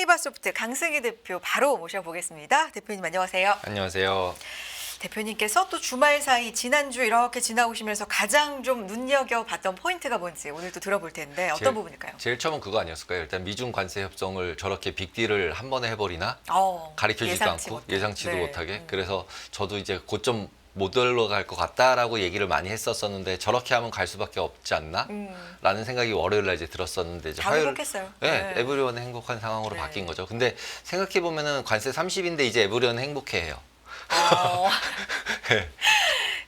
한리바소프트 강승희 대표 바로 모셔보겠습니다. 대표님 안녕하세요. 안녕하세요. 대표님께서 또 주말 사이 지난주 이렇게 지나오시면서 가장 좀 눈여겨봤던 포인트가 뭔지 오늘 또 들어볼 텐데 어떤 부분일까요? 제일 처음은 그거 아니었을까요? 일단 미중 관세 협정을 저렇게 빅딜을 한 번에 해버리나? 가리켜지도 예상치 않고 못하게. 예상치도 네. 못하게. 그래서 저도 이제 고점 못 올라갈 것 같다라고 얘기를 많이 했었었는데 저렇게 하면 갈 수밖에 없지 않나? 라는 생각이 월요일 날 이제 들었었는데 이제 다 행복했어요. 네, 에브리원 행복한 상황으로 네. 바뀐 거죠. 근데 생각해 보면은 관세 30인데 이제 에브리원 행복해해요.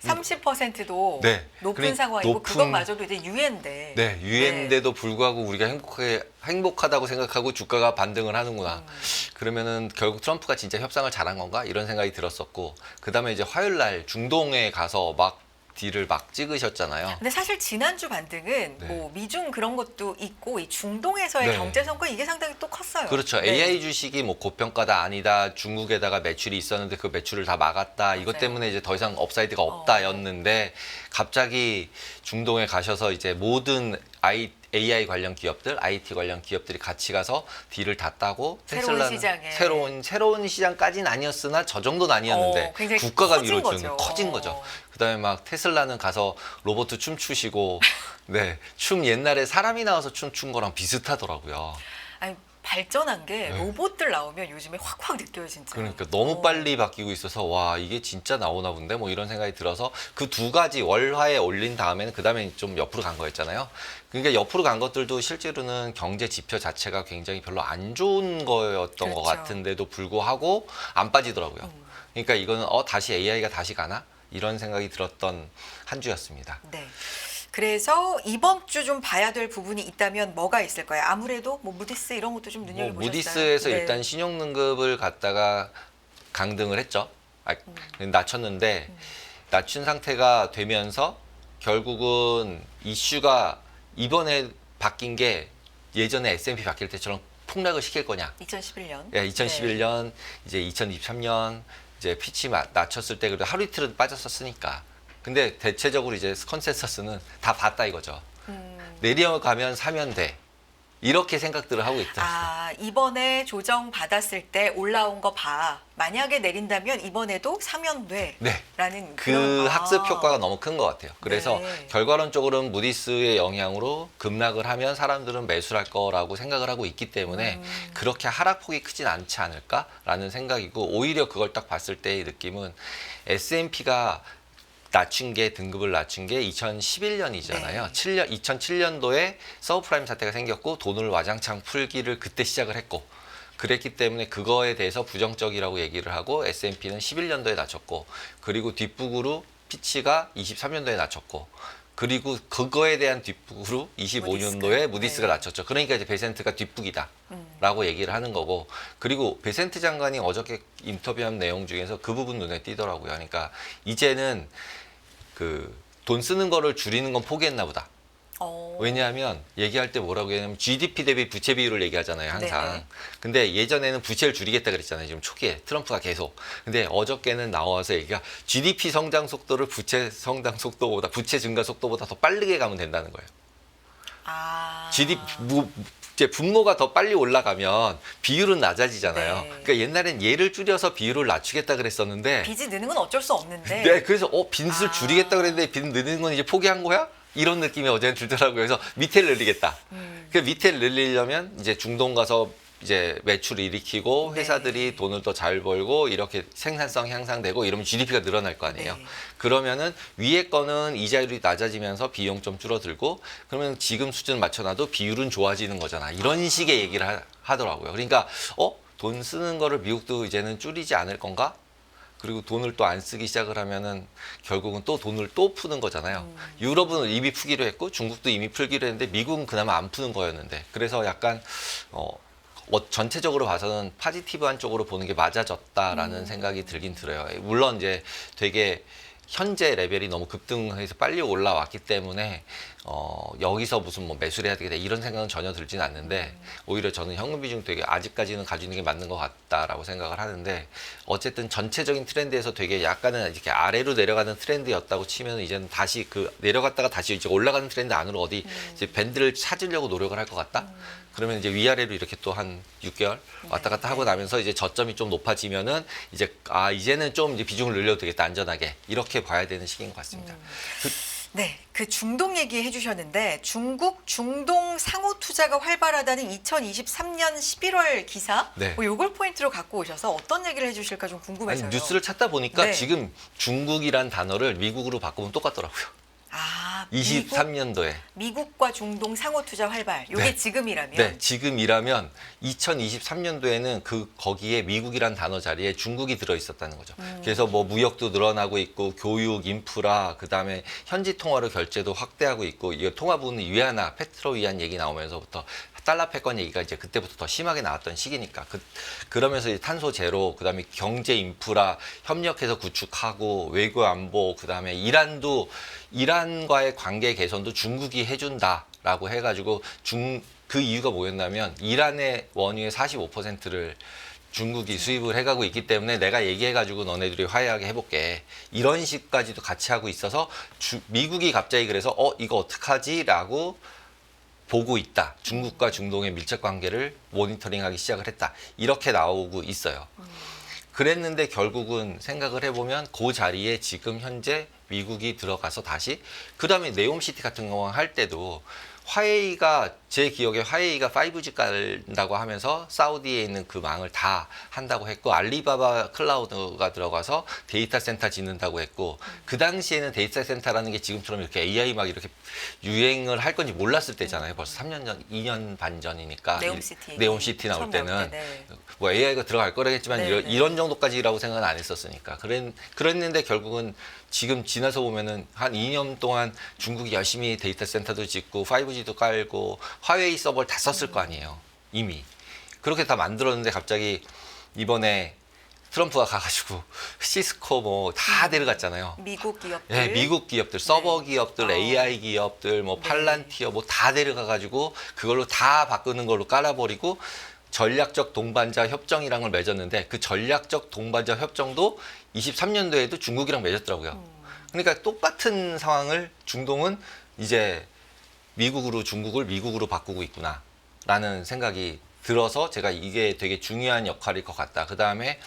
30%도 네. 높은 그러니까 상황이고 그것마저도 이제 유예인데. 네, 유엔인데도 불구하고 우리가 행복하다고 생각하고 주가가 반등을 하는구나. 그러면은 결국 트럼프가 진짜 협상을 잘한 건가? 이런 생각이 들었었고, 그 다음에 이제 화요일 날 중동에 가서 막 딜을 막 찍으셨잖아요. 근데 사실 지난주 반등은 네. 뭐 미중 그런 것도 있고 이 중동에서의 네. 경제 성과 이게 상당히 또 컸어요. 그렇죠. 네. AI 주식이 뭐 고평가다 아니다. 중국에다가 매출이 있었는데 그 매출을 다 막았다. 이것 맞아요. 때문에 이제 더 이상 업사이드가 없다였는데 갑자기 중동에 가셔서 이제 모든 AI 관련 기업들, IT 관련 기업들이 같이 가서 딜을 다 따고 새로운 테슬라는 시장에. 새로운 시장까지는 아니었으나 저 정도는 아니었는데 굉장히 국가가 커진 밀어주는 거죠. 커진 거죠. 그다음에 막 테슬라는 가서 로봇 춤 추시고 네, 춤 옛날에 사람이 나와서 춤춘 거랑 비슷하더라고요. 아니 발전한 게 네. 로봇들 나오면 요즘에 확확 느껴요 진짜. 그러니까 너무 빨리 바뀌고 있어서 와 이게 진짜 나오나 본데 뭐 이런 생각이 들어서 그 두 가지 월화에 올린 다음에는 그 다음에 좀 옆으로 간 거였잖아요. 그러니까 옆으로 간 것들도 실제로는 경제 지표 자체가 굉장히 별로 안 좋은 거였던 것 그렇죠. 같은데도 불구하고 안 빠지더라고요. 그러니까 이거는 다시 AI가 다시 가나 이런 생각이 들었던 한 주였습니다. 네. 그래서 이번 주 좀 봐야 될 부분이 있다면 뭐가 있을까요? 아무래도 뭐 무디스 이런 것도 좀 뭐 눈여겨보셨어요? 무디스에서 네. 일단 신용등급을 갖다가 강등을 했죠. 낮췄는데 낮춘 상태가 되면서 결국은 이슈가 이번에 바뀐 게 예전에 S&P 바뀔 때처럼 폭락을 시킬 거냐. 2011년. 예, 2011년 이제 2023년 이제 피치 낮췄을 때 그래도 하루 이틀은 빠졌었으니까. 근데 대체적으로 이제 컨센서스는 다 봤다 이거죠. 내려가면 사면 돼. 이렇게 생각들을 하고 있다. 이번에 조정 받았을 때 올라온 거 봐. 만약에 내린다면 이번에도 사면 돼. 네. 라는 그 그런 학습 효과가 너무 큰 것 같아요. 그래서 네. 결과론적으로는 무디스의 영향으로 급락을 하면 사람들은 매수를 할 거라고 생각을 하고 있기 때문에 그렇게 하락폭이 크진 않지 않을까라는 생각이고 오히려 그걸 딱 봤을 때의 느낌은 S&P가 낮춘 게 등급을 낮춘 게 2011년이잖아요. 네. 2007년도에 서브프라임 사태가 생겼고 돈을 와장창 풀기를 그때 시작을 했고 그랬기 때문에 그거에 대해서 부정적이라고 얘기를 하고 S&P는 11년도에 낮췄고 그리고 뒷북으로 피치가 23년도에 낮췄고 그리고 그거에 대한 뒷북으로 25년도에 무디스가 네. 낮췄죠. 그러니까 이제 베센트가 뒷북이다. 라고 얘기를 하는 거고 그리고 베센트 장관이 어저께 인터뷰한 내용 중에서 그 부분 눈에 띄더라고요. 그러니까 이제는 그 돈 쓰는 거를 줄이는 건 포기했나 보다. 왜냐하면 얘기할 때 뭐라고 얘기하냐면 GDP 대비 부채 비율을 얘기하잖아요 항상. 네네. 근데 예전에는 부채를 줄이겠다 그랬잖아요. 지금 초기에 트럼프가 계속. 근데 어저께는 나와서 얘기가 GDP 성장 속도를 부채 성장 속도보다 부채 증가 속도보다 더 빠르게 가면 된다는 거예요. GDP 이제 분모가 더 빨리 올라가면 비율은 낮아지잖아요. 네. 그러니까 옛날엔 얘를 줄여서 비율을 낮추겠다 그랬었는데 빚이 느는 건 어쩔 수 없는데 네, 그래서 빚을 줄이겠다 그랬는데 빚 느는 건 이제 포기한 거야? 이런 느낌이 어제는 들더라고요. 그래서 밑에를 늘리겠다. 그 밑에를 늘리려면 이제 중동 가서 이제 매출을 일으키고 네. 회사들이 돈을 더 잘 벌고 이렇게 생산성 향상되고 이러면 GDP가 늘어날 거 아니에요. 네. 그러면은 위에 거는 이자율이 낮아지면서 비용 좀 줄어들고 그러면 지금 수준 맞춰놔도 비율은 좋아지는 거잖아. 이런 식의 얘기를 하더라고요. 그러니까 돈 쓰는 거를 미국도 이제는 줄이지 않을 건가? 그리고 돈을 또 안 쓰기 시작을 하면은 결국은 또 돈을 또 푸는 거잖아요. 유럽은 이미 푸기로 했고 중국도 이미 풀기로 했는데 미국은 그나마 안 푸는 거였는데 그래서 약간 전체적으로 봐서는 파지티브한 쪽으로 보는 게 맞아졌다라는 생각이 들긴 들어요. 물론 이제 되게 현재 레벨이 너무 급등해서 빨리 올라왔기 때문에 여기서 무슨 뭐 매수를 해야 되겠다 이런 생각은 전혀 들진 않는데 오히려 저는 현금 비중 되게 아직까지는 가지고 있는 게 맞는 것 같다라고 생각을 하는데 어쨌든 전체적인 트렌드에서 되게 약간은 이렇게 아래로 내려가는 트렌드였다고 치면 이제는 다시 그 내려갔다가 다시 이제 올라가는 트렌드 안으로 어디 이제 밴드를 찾으려고 노력을 할 것 같다. 그러면 이제 위아래로 이렇게 또 한 6개월 왔다 갔다 하고 나면서 이제 저점이 좀 높아지면은 이제 이제는 좀 이제 비중을 늘려도 되겠다 안전하게 이렇게 봐야 되는 시기인 것 같습니다. 네, 그 중동 얘기해 주셨는데 중국 중동 상호 투자가 활발하다는 2023년 11월 기사 네. 뭐 요걸 포인트로 갖고 오셔서 어떤 얘기를 해주실까 좀 궁금해서요. 아니, 뉴스를 찾다 보니까 네. 지금 중국이란 단어를 미국으로 바꾸면 똑같더라고요. 아, 23년도에. 미국과 중동 상호 투자 활발. 요게 네. 지금이라면 네, 지금이라면 2023년도에는 거기에 미국이란 단어 자리에 중국이 들어 있었다는 거죠. 그래서 뭐 무역도 늘어나고 있고 교육, 인프라, 그다음에 현지 통화로 결제도 확대하고 있고 이 통화 부분은 위안화, 페트로 위안 얘기 나오면서부터 달러 패권 얘기가 이제 그때부터 더 심하게 나왔던 시기니까 그러면서 이제 탄소 제로, 그다음에 경제 인프라 협력해서 구축하고 외교 안보, 그다음에 이란과의 관계 개선도 중국이 해준다라고 해가지고 그 이유가 뭐였냐면 이란의 원유의 45%를 중국이 수입을 해가고 있기 때문에 내가 얘기해가지고 너네들이 화해하게 해볼게 이런 식까지도 같이 하고 있어서 미국이 갑자기 그래서 이거 어떡하지라고 보고 있다. 중국과 중동의 밀접 관계를 모니터링하기 시작을 했다. 이렇게 나오고 있어요. 그랬는데 결국은 생각을 해보면 그 자리에 지금 현재 미국이 들어가서 다시 그다음에 네옴시티 같은 경우 할 때도 화웨이가 제 기억에 화웨이가 5G 깔다고 하면서 사우디에 있는 그 망을 다 한다고 했고 알리바바 클라우드가 들어가서 데이터 센터 짓는다고 했고 그 당시에는 데이터 센터라는 게 지금처럼 이렇게 AI 막 이렇게 유행을 할 건지 몰랐을 때잖아요. 벌써 3년 전, 2년 반 전이니까 네옴시티 나올 때는 뭐 AI가 들어갈 거라겠지만 이런 정도까지라고 생각은 안 했었으니까 그랬는데 결국은 지금 지나서 보면은 한 2년 동안 중국이 열심히 데이터 센터도 짓고 5G도 깔고 화웨이 서버를 다 썼을 거 아니에요. 이미. 그렇게 다 만들었는데 갑자기 이번에 트럼프가 가가지고 시스코 뭐 다 데려갔잖아요. 미국 기업들. 네, 미국 기업들, 서버 기업들, AI 기업들, 뭐 팔란티어 뭐 다 데려가가지고 그걸로 다 바꾸는 걸로 깔아버리고 전략적 동반자 협정이란 걸 맺었는데 그 전략적 동반자 협정도 23년도에도 중국이랑 맺었더라고요. 그러니까 똑같은 상황을 중동은 이제 중국을 미국으로 바꾸고 있구나라는 생각이 들어서 제가 이게 되게 중요한 역할일 것 같다. 그 다음에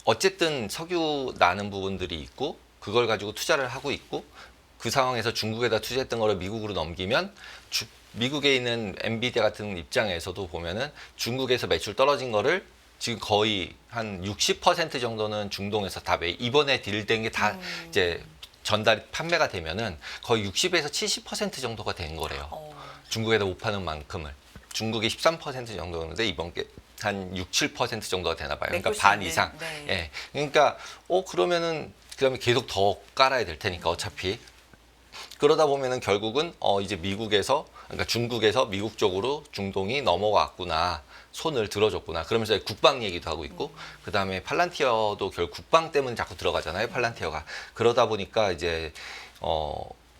어쨌든 석유 나는 부분들이 있고 그걸 가지고 투자를 하고 있고 그 상황에서 중국에다 투자했던 거를 미국으로 넘기면 미국에 있는 엔비디아 같은 입장에서도 보면은 중국에서 매출 떨어진 거를 지금 거의 한 60% 정도는 중동에서 다 이번에 딜된 게 다 이제 판매가 되면은 거의 60에서 70% 정도가 된 거래요. 중국에다 못 파는 만큼을. 중국이 13% 정도였는데 이번 게 한 6, 7% 정도가 되나 봐요. 그러니까 반 이상. 네. 예. 그러니까 그러면은 그다음에 계속 더 깔아야 될 테니까 어차피. 그러다 보면은 결국은 이제 그러니까 중국에서 미국 쪽으로 중동이 넘어왔구나. 손을 들어줬구나. 그러면서 국방 얘기도 하고 있고 그다음에 팔란티어도 결국 국방 때문에 자꾸 들어가잖아요. 팔란티어가. 그러다 보니까 이제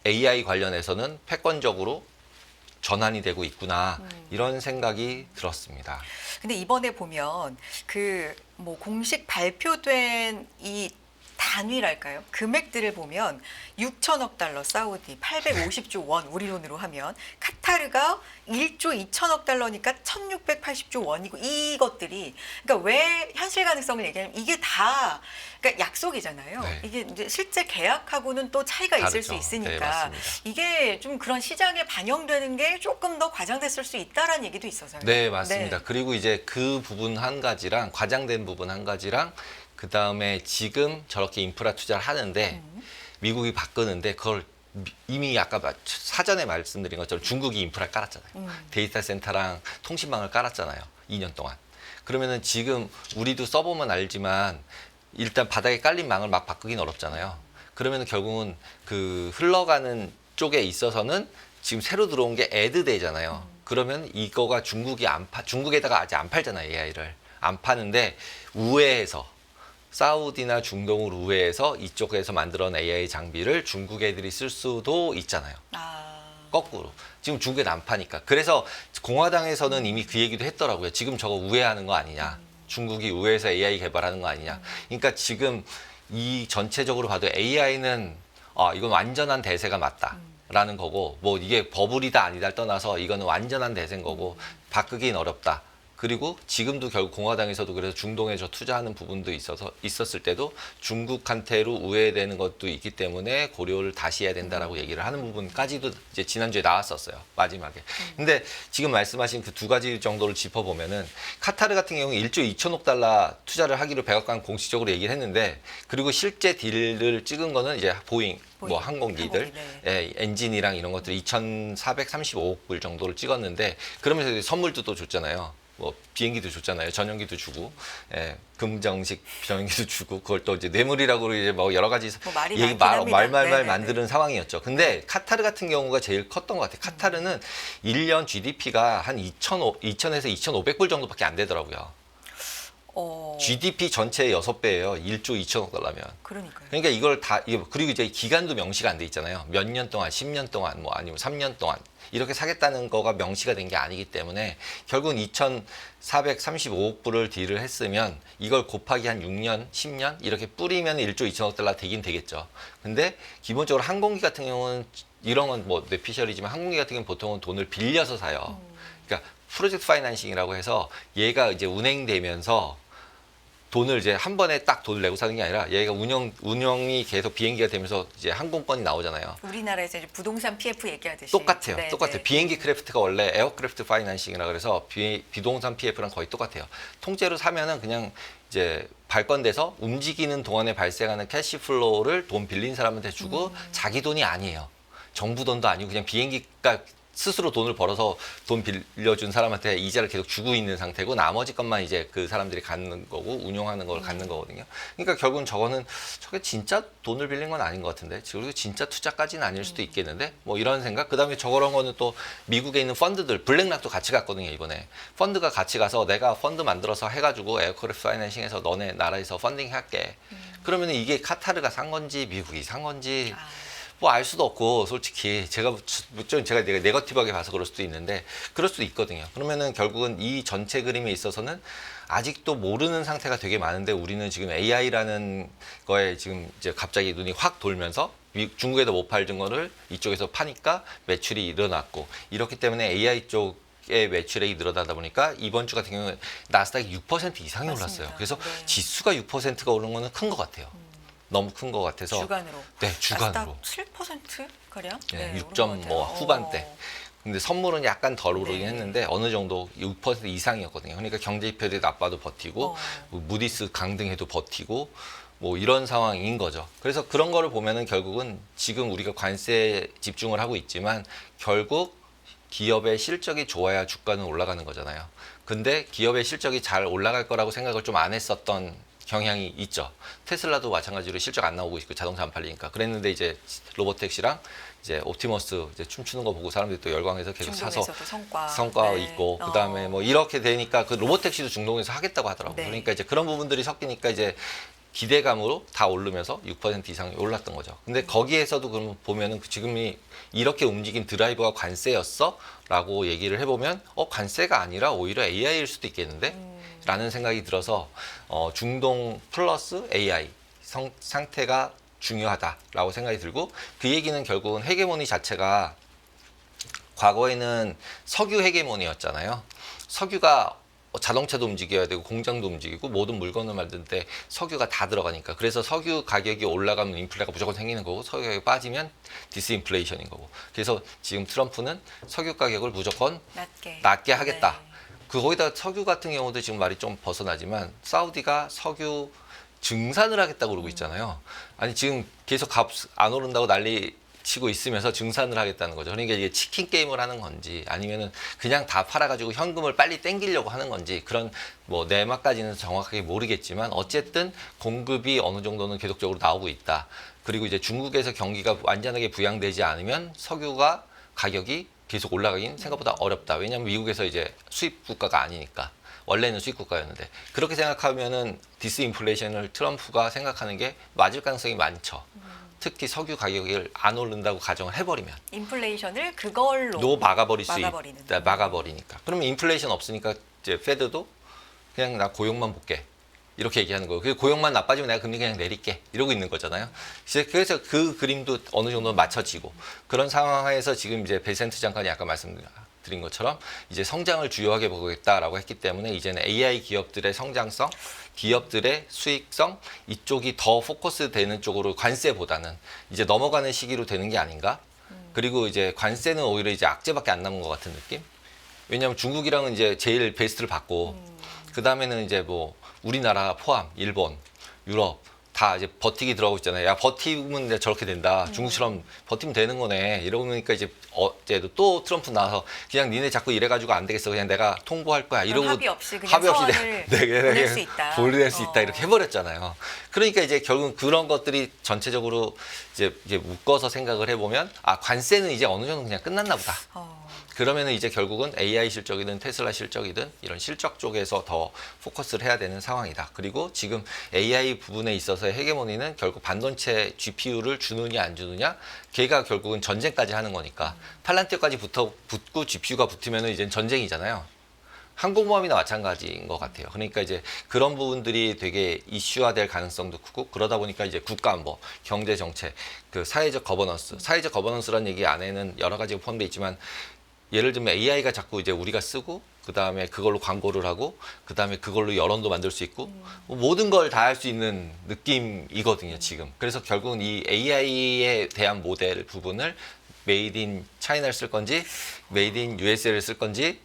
AI 관련해서는 패권적으로 전환이 되고 있구나. 이런 생각이 들었습니다. 근데 이번에 보면 그 뭐 공식 발표된 이 단위랄까요? 금액들을 보면 6천억 달러 사우디, 850조 원 우리 돈으로 하면 카타르가 1조 2천억 달러니까 1680조 원이고 이것들이 그러니까 왜 현실 가능성을 얘기하냐면 이게 다 그러니까 약속이잖아요. 네. 이게 이제 실제 계약하고는 또 차이가 있을 수 다르죠. 있으니까 네, 맞습니다. 이게 좀 그런 시장에 반영되는 게 조금 더 과장됐을 수 있다라는 얘기도 있어서요. 네, 맞습니다. 네. 그리고 이제 그 부분 한 가지랑 과장된 부분 한 가지랑 그 다음에 지금 저렇게 인프라 투자를 하는데 미국이 바꾸는데 그걸 이미 아까 사전에 말씀드린 것처럼 중국이 인프라를 깔았잖아요. 데이터 센터랑 통신망을 깔았잖아요. 2년 동안. 그러면은 지금 우리도 써보면 알지만 일단 바닥에 깔린 망을 막 바꾸기는 어렵잖아요. 그러면은 결국은 그 흘러가는 쪽에 있어서는 지금 새로 들어온 게 애드되잖아요. 그러면 이거가 중국에다가 아직 안 팔잖아요. AI를. 안 파는데 우회해서 사우디나 중동을 우회해서 이쪽에서 만들어낸 AI 장비를 중국 애들이 쓸 수도 있잖아요. 거꾸로. 지금 중국에 난파니까. 그래서 공화당에서는 이미 그 얘기도 했더라고요. 지금 저거 우회하는 거 아니냐. 중국이 우회해서 AI 개발하는 거 아니냐. 그러니까 지금 이 전체적으로 봐도 AI는 이건 완전한 대세가 맞다라는 거고, 뭐 이게 버블이다 아니다를 떠나서 이거는 완전한 대세인 거고 바꾸긴 어렵다. 그리고 지금도 결국 공화당에서도 그래서 중동에 저 투자하는 부분도 있었을 때도 중국한테로 우회되는 것도 있기 때문에 고려를 다시 해야 된다라고 얘기를 하는 부분까지도 이제 지난주에 나왔었어요. 마지막에. 근데 지금 말씀하신 그 두 가지 정도를 짚어보면은 카타르 같은 경우는 1조 2천억 달러 투자를 하기로 백악관 공식적으로 얘기를 했는데, 그리고 실제 딜을 찍은 거는 이제 보잉 뭐 항공기들 예, 엔진이랑 이런 것들 2,435억 불 정도를 찍었는데, 그러면서 이제 선물도 또 줬잖아요. 뭐 비행기도 줬잖아요. 전용기도 주고, 예, 금정식 전용기도 주고, 그걸 또 이제 뇌물이라고 이제 뭐 여러 가지 뭐 말이 얘기 많긴 합니다. 네네네. 만드는 상황이었죠. 근데 카타르 같은 경우가 제일 컸던 것 같아요. 카타르는 1년 GDP가 한 2,000에서 2,500불 정도밖에 안 되더라고요. GDP 전체의 6배예요. 1조 2천억 달러면. 그러니까요. 그러니까 이걸 다, 그리고 이제 기간도 명시가 안 돼 있잖아요. 몇 년 동안, 10년 동안, 뭐 아니면 3년 동안 이렇게 사겠다는 거가 명시가 된 게 아니기 때문에 결국은 2,435억 불을 딜을 했으면 이걸 곱하기 한 6년, 10년 이렇게 뿌리면 1조 2천억 달러 되긴 되겠죠. 근데 기본적으로 항공기 같은 경우는 이런 건 뭐 뇌피셜이지만 항공기 같은 경우는 보통은 돈을 빌려서 사요. 그러니까 프로젝트 파이낸싱이라고 해서 얘가 이제 운행되면서 돈을 이제 한 번에 딱 돈을 내고 사는 게 아니라 얘가 운영이 계속 비행기가 되면서 이제 항공권이 나오잖아요. 우리나라에서 이제 부동산 PF 얘기하듯이 똑같아요. 네, 똑같아요. 네. 비행기 크래프트가 원래 에어크래프트 파이낸싱이라 그래서 비동산 PF랑 거의 똑같아요. 통째로 사면은 그냥 이제 발권돼서 움직이는 동안에 발생하는 캐시플로우를 돈 빌린 사람한테 주고 자기 돈이 아니에요. 정부 돈도 아니고 그냥 비행기가 스스로 돈을 벌어서 돈 빌려준 사람한테 이자를 계속 주고 있는 상태고, 나머지 것만 이제 그 사람들이 갖는 거고 운용하는 걸 갖는 거거든요. 그러니까 결국은 저게 진짜 돈을 빌린 건 아닌 것 같은데, 그리고 진짜 투자까지는 아닐 수도 있겠는데, 뭐 이런 생각. 그다음에 저런 거는 또 미국에 있는 펀드들, 블랙락도 같이 갔거든요. 이번에 펀드가 같이 가서 내가 펀드 만들어서 해가지고 에어크래프트 파이낸싱해서 너네 나라에서 펀딩 할게. 그러면 이게 카타르가 산 건지 미국이 산 건지 뭐 알 수도 없고, 솔직히 제가 네거티브하게 봐서 그럴 수도 있는데 그럴 수도 있거든요. 그러면은 결국은 이 전체 그림에 있어서는 아직도 모르는 상태가 되게 많은데, 우리는 지금 AI라는 거에 지금 이제 갑자기 눈이 확 돌면서 중국에도 못 팔던 거를 이쪽에서 파니까 매출이 일어났고, 이렇기 때문에 AI 쪽의 매출액이 늘어나다 보니까 이번 주 같은 경우는 나스닥이 6% 이상이 맞습니다. 올랐어요. 그래서 네. 지수가 6%가 오른 거는 큰 것 같아요. 너무 큰 것 같아서. 주간으로. 네, 주간으로. 7% 가량? 네, 오른 6점 것 뭐 같아요. 후반대. 근데 선물은 약간 덜 오르긴 네. 했는데 어느 정도 6% 이상이었거든요. 그러니까 경제 지표들이 나빠도 버티고, 뭐 무디스 강등해도 버티고, 뭐 이런 상황인 거죠. 그래서 그런 거를 보면은 결국은 지금 우리가 관세에 집중을 하고 있지만 결국 기업의 실적이 좋아야 주가는 올라가는 거잖아요. 근데 기업의 실적이 잘 올라갈 거라고 생각을 좀 안 했었던 경향이 있죠. 테슬라도 마찬가지로 실적 안 나오고 있고 자동차 안 팔리니까. 그랬는데 이제 로보택시랑 이제 옵티머스 이제 춤추는 거 보고 사람들이 또 열광해서 계속 사서 중동에서도 성과 네. 있고, 그다음에 뭐 이렇게 되니까 그 로보택시도 중동에서 하겠다고 하더라고요. 네. 그러니까 이제 그런 부분들이 섞이니까 이제 기대감으로 다 오르면서 6% 이상이 올랐던 거죠. 근데 거기에서도 그럼 보면은 지금이 이렇게 움직인 드라이버가 관세였어? 라고 얘기를 해보면 관세가 아니라 오히려 AI일 수도 있겠는데? 라는 생각이 들어서 중동 플러스 AI 상태가 중요하다라고 생각이 들고, 그 얘기는 결국은 헤게모니 자체가 과거에는 석유 헤게모니였잖아요. 석유가 자동차도 움직여야 되고 공장도 움직이고 모든 물건을 만들 때 석유가 다 들어가니까, 그래서 석유 가격이 올라가면 인플레가 무조건 생기는 거고, 석유 가격이 빠지면 디스인플레이션인 거고, 그래서 지금 트럼프는 석유 가격을 무조건 낮게 하겠다. 네. 거기다 석유 같은 경우도 지금 말이 좀 벗어나지만 사우디가 석유 증산을 하겠다고 그러고 있잖아요. 아니 지금 계속 값 안 오른다고 난리 치고 있으면서 증산을 하겠다는 거죠. 그러니까 이게 치킨 게임을 하는 건지 아니면은 그냥 다 팔아가지고 현금을 빨리 땡기려고 하는 건지, 그런 뭐 내막까지는 정확하게 모르겠지만 어쨌든 공급이 어느 정도는 계속적으로 나오고 있다. 그리고 이제 중국에서 경기가 완전하게 부양되지 않으면 석유가 가격이 계속 올라가긴 생각보다 어렵다. 왜냐하면 미국에서 이제 수입 국가가 아니니까. 원래는 수입 국가였는데, 그렇게 생각하면은 디스인플레이션을 트럼프가 생각하는 게 맞을 가능성이 많죠. 특히 석유 가격을 안 오른다고 가정을 해버리면 인플레이션을 그걸로 또 막아버릴 수 막아버리는. 있다. 막아버리니까. 그러면 인플레이션 없으니까 이제 페드도 그냥 나 고용만 볼게. 이렇게 얘기하는 거예요. 그 고용만 나빠지면 내가 금리 그냥 내릴게. 이러고 있는 거잖아요. 그래서 그 그림도 어느 정도 맞춰지고 그런 상황에서 지금 이제 베센트 장관이 아까 말씀드린 것처럼 이제 성장을 주요하게 보겠다라고 했기 때문에 이제는 AI 기업들의 성장성, 기업들의 수익성 이쪽이 더 포커스 되는 쪽으로 관세보다는 이제 넘어가는 시기로 되는 게 아닌가. 그리고 이제 관세는 오히려 이제 악재밖에 안 남은 것 같은 느낌. 왜냐하면 중국이랑은 이제 제일 베스트를 받고 그 다음에는 이제 뭐 우리나라 포함, 일본, 유럽 다 이제 버티기 들어가고 있잖아요. 야 버티면 이제 저렇게 된다. 중국처럼 버티면 되는 거네. 이러니까 이제 어제도 또 트럼프 나와서 그냥 니네 자꾸 이래가지고 안 되겠어. 그냥 내가 통보할 거야. 이러고 합의 없이 그냥 서한을 보낼 수 있다. 보낼 수 있다. 이렇게 해버렸잖아요. 그러니까 이제 결국 그런 것들이 전체적으로 이제 묶어서 생각을 해보면 아 관세는 이제 어느 정도 그냥 끝났나 보다. 그러면은 이제 결국은 AI 실적이든 테슬라 실적이든 이런 실적 쪽에서 더 포커스를 해야 되는 상황이다. 그리고 지금 AI 부분에 있어서의 헤게모니는 결국 반도체 GPU를 주느냐 안 주느냐 걔가 결국은 전쟁까지 하는 거니까 팔란티어까지 붙고 GPU가 붙으면은 이제 전쟁이잖아요. 항공모함이나 마찬가지인 것 같아요. 그러니까 이제 그런 부분들이 되게 이슈화될 가능성도 크고 그러다 보니까 이제 국가안보, 경제 정책, 그 사회적 거버넌스라는 얘기 안에는 여러 가지가 포함되어 있지만 예를 들면 AI가 자꾸 이제 우리가 쓰고 그 다음에 그걸로 광고를 하고 그 다음에 그걸로 여론도 만들 수 있고 모든 걸 다 할 수 있는 느낌이거든요 지금. 그래서 결국은 이 AI에 대한 모델 부분을 메이드 인 차이나를 쓸 건지 메이드 인 USA를 쓸 건지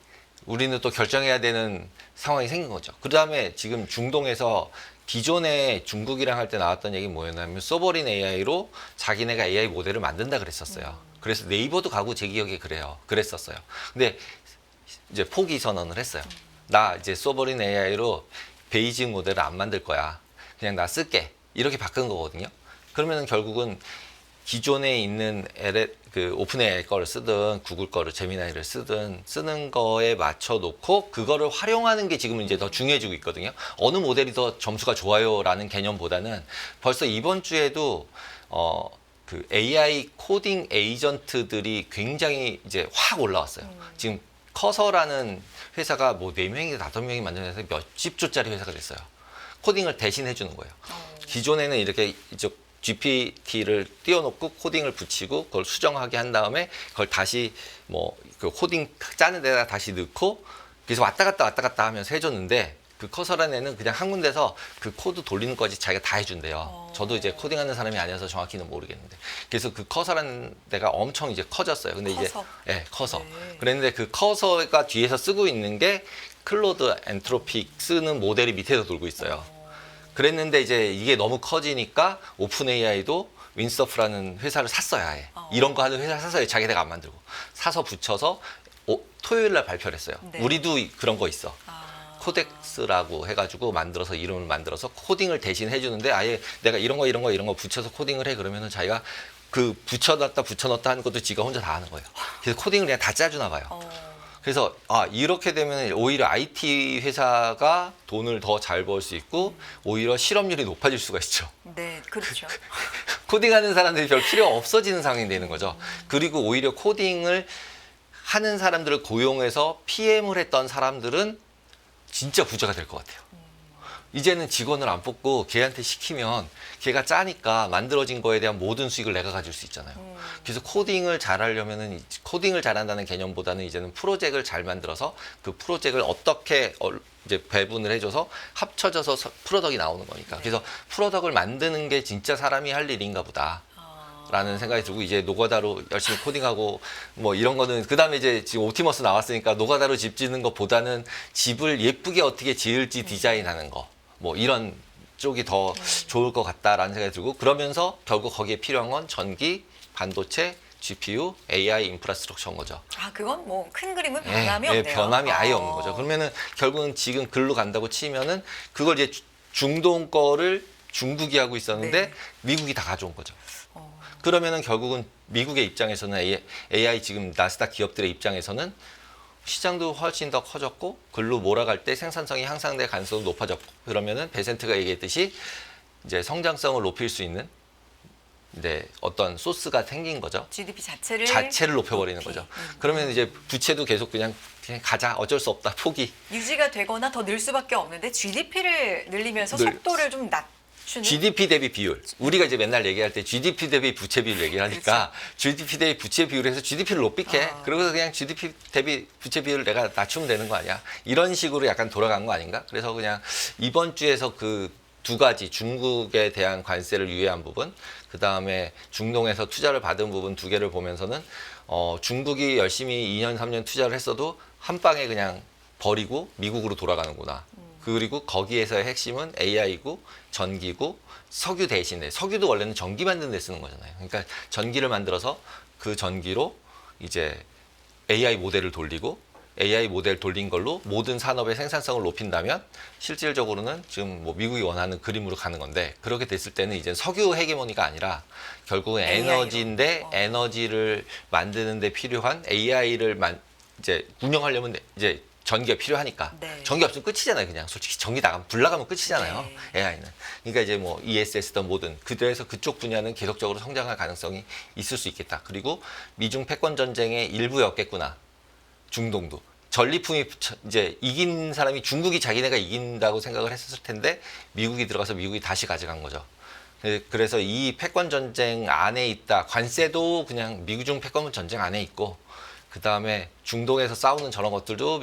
우리는 또 결정해야 되는 상황이 생긴 거죠. 그 다음에 지금 중동에서 기존에 중국이랑 할 때 나왔던 얘기 뭐였냐면 소버린 AI로 자기네가 AI 모델을 만든다 그랬었어요. 그래서 네이버도 가고 제 기억에 그랬었어요. 근데 이제 포기 선언을 했어요. 나 이제 소버린 AI로 베이징 모델을 안 만들 거야. 그냥 나 쓸게. 이렇게 바꾼 거거든요. 그러면은 결국은 기존에 있는 그 오픈 AI 거를 쓰든 구글 거를 제미나이를 쓰는 거에 맞춰 놓고 그거를 활용하는 게 지금 이제 더 중요해지고 있거든요. 어느 모델이 더 점수가 좋아요라는 개념보다는 벌써 이번 주에도 그 AI 코딩 에이전트들이 굉장히 이제 확 올라왔어요. 지금 커서라는 회사가 뭐 4명이 5명이 만든 회사가 몇십 조짜리 회사가 됐어요. 코딩을 대신 해주는 거예요. 기존에는 이렇게 이쪽 GPT를 띄워놓고 코딩을 붙이고 그걸 수정하게 한 다음에 그걸 다시 뭐 그 코딩 짜는 데다 다시 넣고 그래서 왔다 갔다 하면서 해줬는데 그 커서라는 애는 그냥 한 군데서 그 코드 돌리는 거지 자기가 다 해준대요. 저도 이제 코딩하는 사람이 아니어서 정확히는 모르겠는데 그래서 그 커서라는 데가 엄청 이제 커졌어요. 근데 커서? 이제 네, 커서. 네. 그랬는데 그 커서가 뒤에서 쓰고 있는 게 클로드 엔트로픽 쓰는 모델이 밑에서 돌고 있어요. 그랬는데 이제 이게 너무 커지니까 오픈 AI도 윈서프라는 회사를 샀어야 해. 이런 거 하는 회사를 샀어요. 자기네가 안 만들고. 사서 붙여서 토요일 날 발표를 했어요. 네. 우리도 그런 거 있어. 코덱스라고 해가지고 만들어서 이름을 만들어서 코딩을 대신 해주는데 아예 내가 이런 거 붙여서 코딩을 해 그러면은 자기가 그 붙여넣었다 하는 것도 지가 혼자 다 하는 거예요. 그래서 코딩을 그냥 다 짜주나 봐요. 그래서 이렇게 되면 오히려 IT 회사가 돈을 더 잘 벌 수 있고 오히려 실업률이 높아질 수가 있죠. 네, 그렇죠. 코딩하는 사람들이 별 필요 없어지는 상황이 되는 거죠. 그리고 오히려 코딩을 하는 사람들을 고용해서 PM을 했던 사람들은 진짜 부자가 될 것 같아요. 이제는 직원을 안 뽑고 걔한테 시키면 걔가 짜니까 만들어진 거에 대한 모든 수익을 내가 가질 수 있잖아요. 그래서 코딩을 잘하려면은 코딩을 잘한다는 개념보다는 이제는 프로젝트를 잘 만들어서 그 프로젝트를 어떻게 이제 배분을 해줘서 합쳐져서 프로덕이 나오는 거니까. 그래서 프로덕을 만드는 게 진짜 사람이 할 일인가 보다. 라는 생각이 들고 이제 노가다로 열심히 코딩하고 뭐 이런 거는 그다음에 이제 지금 옵티머스 나왔으니까 노가다로 집 짓는 것보다는 집을 예쁘게 어떻게 지을지 디자인하는 거 뭐 이런 쪽이 더 좋을 것 같다라는 생각이 들고 그러면서 결국 거기에 필요한 건 전기, 반도체, GPU, AI 인프라스트럭처인 거죠. 그건 뭐 큰 그림은 변함이 없네요. 변함이 아예 없는 거죠. 그러면은 결국은 지금 글로 간다고 치면은 그걸 이제 중동 거를 중국이 하고 있었는데 네. 미국이 다 가져온 거죠. 그러면은 결국은 미국의 입장에서는 AI 지금 나스닥 기업들의 입장에서는 시장도 훨씬 더 커졌고 글로 몰아갈 때 생산성이 향상될 가능성도 높아졌고 그러면은 베센트가 얘기했듯이 이제 성장성을 높일 수 있는 이제 어떤 소스가 생긴 거죠. GDP 자체를 높여버리는 거죠. 그러면 이제 부채도 계속 그냥 가자, 어쩔 수 없다, 포기. 유지가 되거나 더 늘 수밖에 없는데 GDP를 늘리면서 속도를 좀 낮추는. GDP 대비 비율. 우리가 이제 맨날 얘기할 때 GDP 대비 부채 비율 얘기하니까 GDP 대비 부채 비율에서 GDP를 높이게. 그러고서 그냥 GDP 대비 부채 비율을 내가 낮추면 되는 거 아니야. 이런 식으로 약간 돌아간 거 아닌가? 그래서 그냥 이번 주에서 그 두 가지 중국에 대한 관세를 유예한 부분, 그 다음에 중동에서 투자를 받은 부분 두 개를 보면서는 중국이 열심히 2년, 3년 투자를 했어도 한 방에 그냥 버리고 미국으로 돌아가는구나. 그리고 거기에서의 핵심은 AI고 전기고 석유 대신에 석유도 원래는 전기 만드는 데 쓰는 거잖아요. 그러니까 전기를 만들어서 그 전기로 이제 AI 모델을 돌리고 AI 모델 돌린 걸로 모든 산업의 생산성을 높인다면 실질적으로는 지금 뭐 미국이 원하는 그림으로 가는 건데, 그렇게 됐을 때는 이제 석유 헤게모니가 아니라 결국은 에너지인데 에너지를 만드는 데 필요한 AI를 이제 운영하려면 이제 전기가 필요하니까. 네. 전기 없으면 끝이잖아요. 그냥 솔직히 전기 나가면 불 나가면 끝이잖아요. 네. AI는. 그러니까 이제 뭐 ESS든 뭐든 그래서 그쪽 분야는 계속적으로 성장할 가능성이 있을 수 있겠다. 그리고 미중 패권 전쟁의 일부였겠구나. 중동도. 전리품이 이제 이긴 사람이 중국이 자기네가 이긴다고 생각을 했었을 텐데 미국이 들어가서 미국이 다시 가져간 거죠. 그래서 이 패권 전쟁 안에 있다. 관세도 그냥 미중 패권 전쟁 안에 있고, 그 다음에 중동에서 싸우는 저런 것들도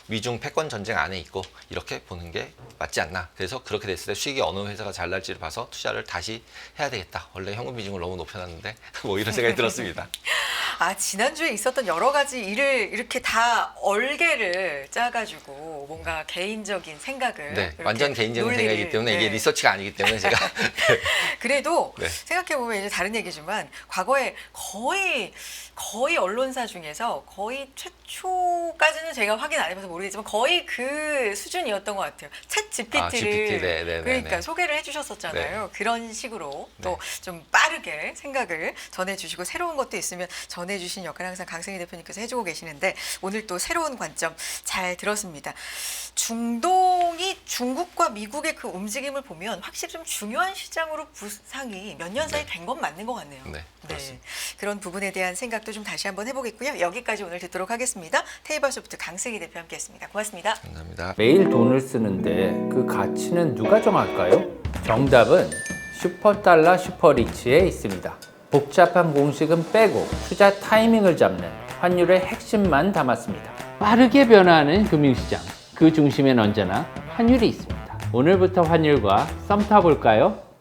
미중 패권 전쟁 안에 있고, 이렇게 보는 게 맞지 않나. 그래서 그렇게 됐을 때 수익이 어느 회사가 잘 날지를 봐서 투자를 다시 해야 되겠다. 원래 현금 비중을 너무 높여놨는데 뭐 이런 생각이 들었습니다. 지난주에 있었던 여러 가지 일을 이렇게 다 얼개를 짜가지고 뭔가 개인적인 생각을. 네, 이렇게 완전 개인적인 논리를, 생각이기 때문에 이게 리서치가 아니기 때문에 제가 그래도 네. 생각해보면 이제 다른 얘기지만 과거에 거의 언론사 중에서 거의 최초까지는 제가 확인 안 해봐서 모르겠지만 거의 그 수준이었던 것 같아요. 챗 GPT를 GPT, 네, 그러니까 네. 소개를 해주셨었잖아요. 네. 그런 식으로 또 네. 좀 빠르게 생각을 전해주시고 새로운 것도 있으면 전해주신 역할을 항상 강승희 대표님께서 해주고 계시는데 오늘 또 새로운 관점 잘 들었습니다. 중동이 중국과 미국의 그 움직임을 보면 확실히 좀 중요한 시장으로 부상이 몇 년 사이 된 건 맞는 것 같네요. 네, 그렇습니다. 그런 부분에 대한 생각도 좀 다시 한번 해보겠고요. 여기까지 오늘 듣도록 하겠습니다. 테이블소프트 강승희 대표 함께했습니다. 고맙습니다. 감사합니다. 매일 돈을 쓰는데 그 가치는 누가 정할까요? 정답은 슈퍼달러 슈퍼리치에 있습니다. 복잡한 공식은 빼고 투자 타이밍을 잡는 환율의 핵심만 담았습니다. 빠르게 변화하는 금융시장, 그 중심엔 언제나 환율이 있습니다. 오늘부터 환율과 썸 타볼까요?